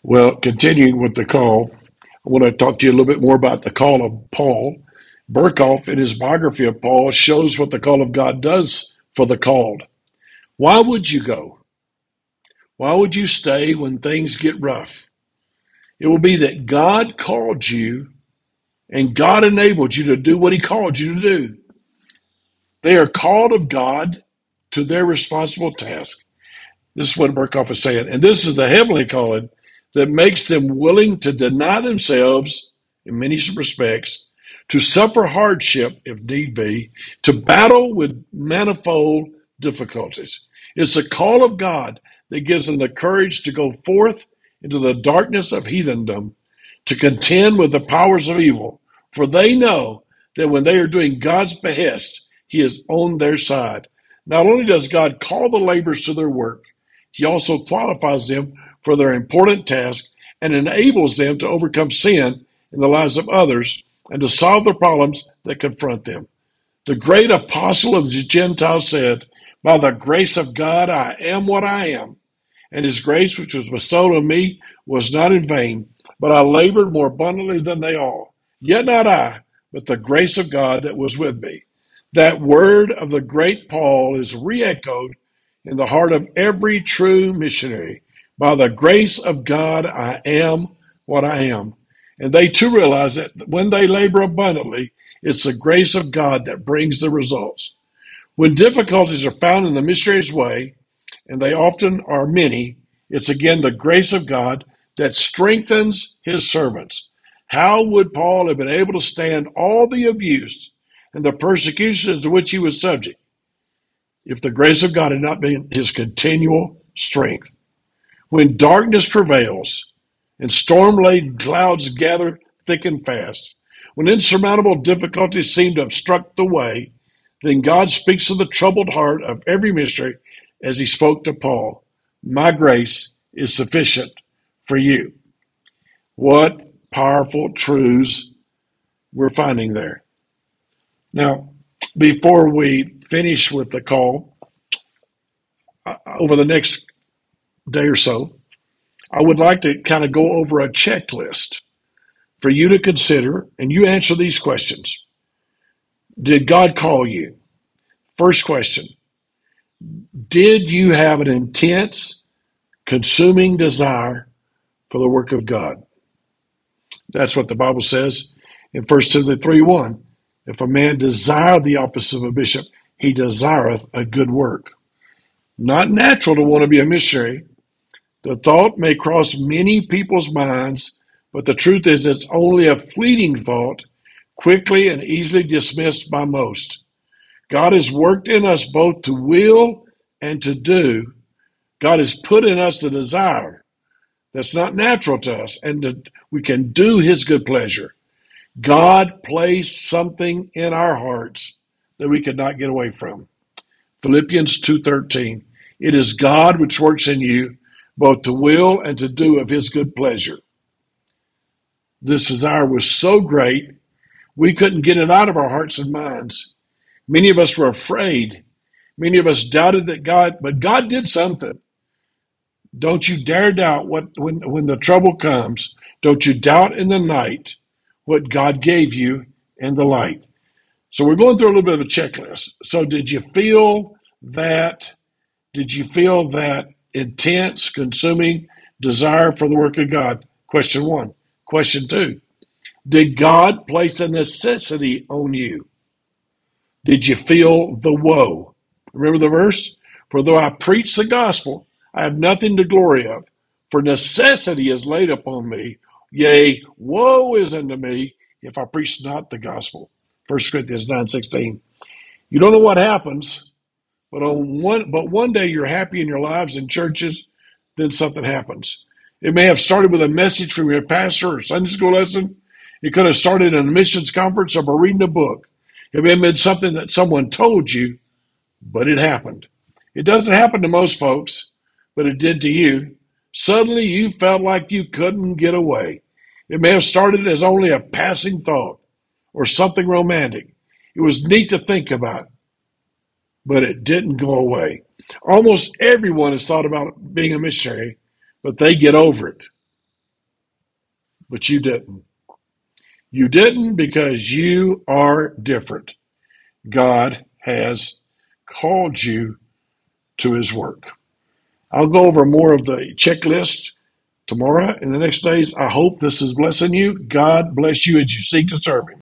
Well, continuing with the call, I want to talk to you a little bit more about the call of Paul. Burkhoff, in his biography of Paul, shows what the call of God does for the called. Why would you go? Why would you stay when things get rough? It will be that God called you and God enabled you to do what he called you to do. They are called of God to their responsible task. This is what Burkhoff is saying. And this is the heavenly calling that makes them willing to deny themselves in many respects, to suffer hardship if need be, to battle with manifold difficulties. It's the call of God that gives them the courage to go forth into the darkness of heathendom, to contend with the powers of evil, for they know that when they are doing God's behest, he is on their side. Not only does God call the laborers to their work, he also qualifies them for their important task and enables them to overcome sin in the lives of others and to solve the problems that confront them. The great apostle of the Gentiles said, "By the grace of God, I am what I am. And his grace, which was bestowed on me, was not in vain, but I labored more abundantly than they all. Yet not I, but the grace of God that was with me." That word of the great Paul is re-echoed in the heart of every true missionary. By the grace of God, I am what I am. And they too realize that when they labor abundantly, it's the grace of God that brings the results. When difficulties are found in the missionary's way, and they often are many, it's again the grace of God that strengthens his servants. How would Paul have been able to stand all the abuse and the persecutions to which he was subject if the grace of God had not been his continual strength? When darkness prevails and storm-laden clouds gather thick and fast, when insurmountable difficulties seem to obstruct the way, then God speaks to the troubled heart of every missionary as he spoke to Paul. My grace is sufficient for you. What powerful truths we're finding there. Now, before we finish with the call, over the next day or so, I would like to kind of go over a checklist for you to consider, and you answer these questions. Did God call you? First question, did you have an intense, consuming desire for the work of God? That's what the Bible says in 1 Timothy 3:1. If a man desire the office of a bishop, he desireth a good work. Not natural to want to be a missionary. The thought may cross many people's minds, but the truth is it's only a fleeting thought, quickly and easily dismissed by most. God has worked in us both to will and to do. God has put in us the desire that's not natural to us, and we can do his good pleasure. God placed something in our hearts that we could not get away from. Philippians 2:13. It is God which works in you both to will and to do of his good pleasure. This desire was so great, we couldn't get it out of our hearts and minds. Many of us were afraid. Many of us doubted that but God did something. Don't you dare doubt when the trouble comes. Don't you doubt in the night what God gave you in the light. So we're going through a little bit of a checklist. So did you feel that? Did you feel that intense, consuming desire for the work of God? Question one. Question two. Did God place a necessity on you? Did you feel the woe? Remember the verse? For though I preach the gospel, I have nothing to glory of. For necessity is laid upon me. Yea, woe is unto me if I preach not the gospel. 1 Corinthians 9:16. You don't know what happens, but one day you're happy in your lives in churches, then something happens. It may have started with a message from your pastor or Sunday school lesson. It could have started in a missions conference or by reading a book. It may have been something that someone told you, but it happened. It doesn't happen to most folks, but it did to you. Suddenly you felt like you couldn't get away. It may have started as only a passing thought or something romantic. It was neat to think about, but it didn't go away. Almost everyone has thought about being a missionary, but they get over it. but you didn't. You didn't because you are different. God has called you to his work. I'll go over more of the checklist tomorrow and the next days. I hope this is blessing you. God bless you as you seek to serve him.